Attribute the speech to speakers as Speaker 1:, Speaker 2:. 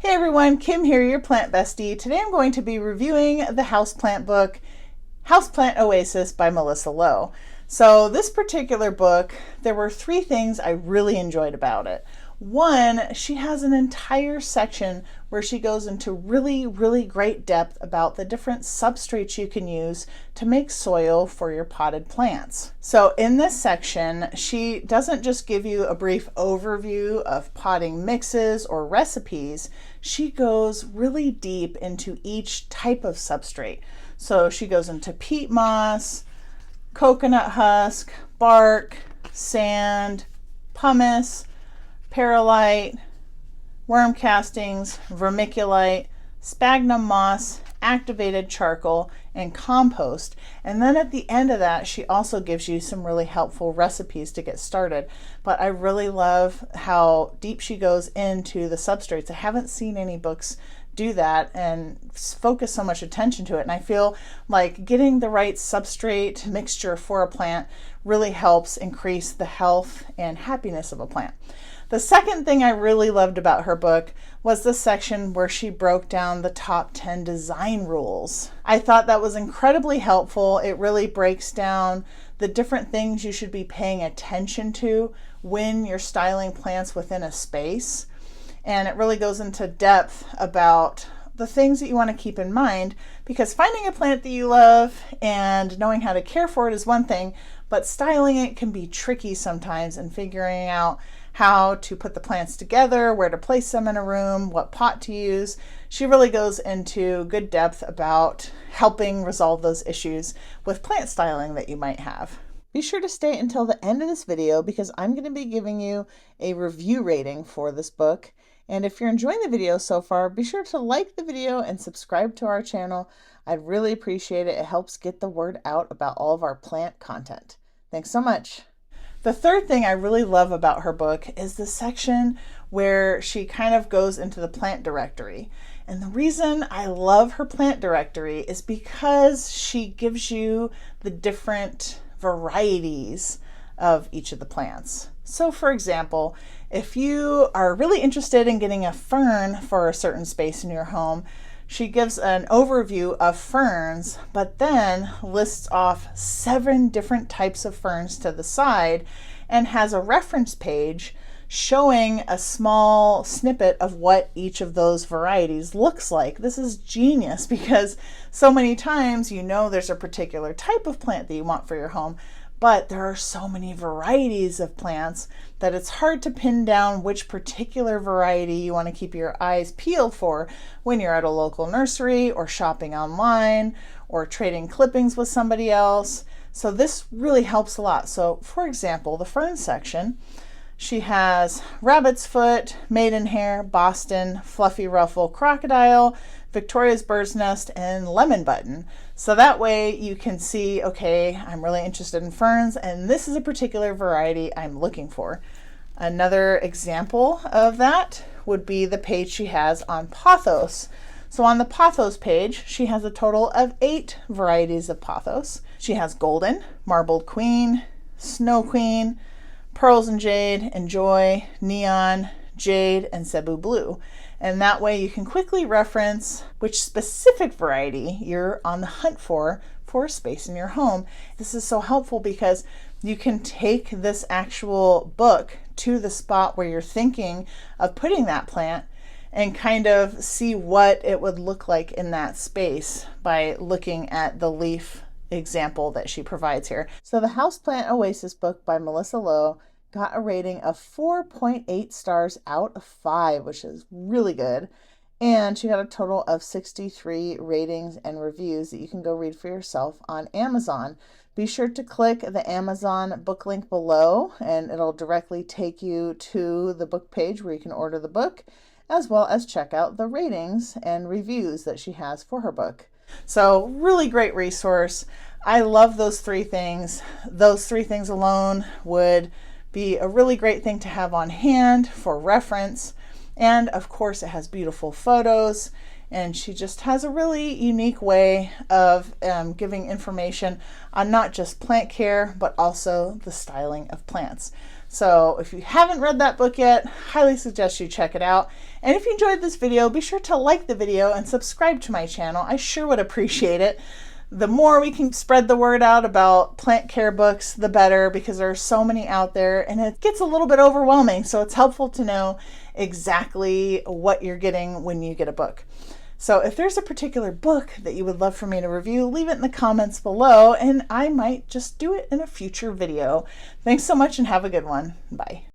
Speaker 1: Hey everyone, Kim here, your plant bestie. Today I'm going to be reviewing the houseplant book, Houseplant Oasis by Melissa Lowe. So this particular book, there were three things I really enjoyed about it. One, she has an entire section where she goes into really great depth about the different substrates you can use to make soil for your potted plants. So in this section, she doesn't just give you a brief overview of potting mixes or recipes. She goes really deep into each type of substrate. So she goes into peat moss, coconut husk, bark, sand, pumice, perlite, worm castings, vermiculite, sphagnum moss, activated charcoal, and compost. And then at the end of that, she also gives you some really helpful recipes to get started. But I really love how deep she goes into the substrates. I haven't seen any books do that and focus so much attention to it. And I feel like getting the right substrate mixture for a plant really helps increase the health and happiness of a plant. The second thing I really loved about her book was the section where she broke down the top 10 design rules. I thought that was incredibly helpful. It really breaks down the different things you should be paying attention to when you're styling plants within a space. And it really goes into depth about the things that you want to keep in mind, because finding a plant that you love and knowing how to care for it is one thing, but styling it can be tricky sometimes, and figuring out how to put the plants together, where to place them in a room, what pot to use. She really goes into good depth about helping resolve those issues with plant styling that you might have. Be sure to stay until the end of this video because I'm going to be giving you a review rating for this book. And if you're enjoying the video so far, be sure to like the video and subscribe to our channel. I'd really appreciate it. It helps get the word out about all of our plant content. Thanks so much. The third thing I really love about her book is the section where she kind of goes into the plant directory. And the reason I love her plant directory is because she gives you the different varieties of each of the plants. So for example, if you are really interested in getting a fern for a certain space in your home, she gives an overview of ferns, but then lists off 7 different types of ferns to the side and has a reference page showing a small snippet of what each of those varieties looks like. This is genius because so many times you know there's a particular type of plant that you want for your home, but there are so many varieties of plants that it's hard to pin down which particular variety you want to keep your eyes peeled for when you're at a local nursery or shopping online or trading clippings with somebody else. So this really helps a lot. So for example, the fern section, she has rabbit's foot, maidenhair, Boston, fluffy ruffle, crocodile, Victoria's bird's nest, and lemon button. So that way you can see, okay, I'm really interested in ferns and this is a particular variety I'm looking for. Another example of that would be the page she has on pothos. So on the pothos page, she has a total of 8 varieties of pothos. She has golden, marbled queen, snow queen, pearls and jade, and joy, neon, jade, and cebu blue. And that way you can quickly reference which specific variety you're on the hunt for a space in your home. This is so helpful because you can take this actual book to the spot where you're thinking of putting that plant and kind of see what it would look like in that space by looking at the leaf example that she provides here. So the Houseplant Oasis book by Melissa Lowe got a rating of 4.8 stars out of 5, which is really good. And she got a total of 63 ratings and reviews that you can go read for yourself on Amazon. Be sure to click the Amazon book link below and it'll directly take you to the book page where you can order the book, as well as check out the ratings and reviews that she has for her book. So really great resource. I love those 3 things. Those 3 things alone would be a really great thing to have on hand for reference. And of course it has beautiful photos, and she just has a really unique way of giving information on not just plant care, but also the styling of plants. So if you haven't read that book yet, highly suggest you check it out. And if you enjoyed this video, be sure to like the video and subscribe to my channel. I sure would appreciate it. The more we can spread the word out about plant care books, the better, because there are so many out there and it gets a little bit overwhelming. So it's helpful to know exactly what you're getting when you get a book. So if there's a particular book that you would love for me to review, leave it in the comments below and I might just do it in a future video. Thanks so much and have a good one. Bye.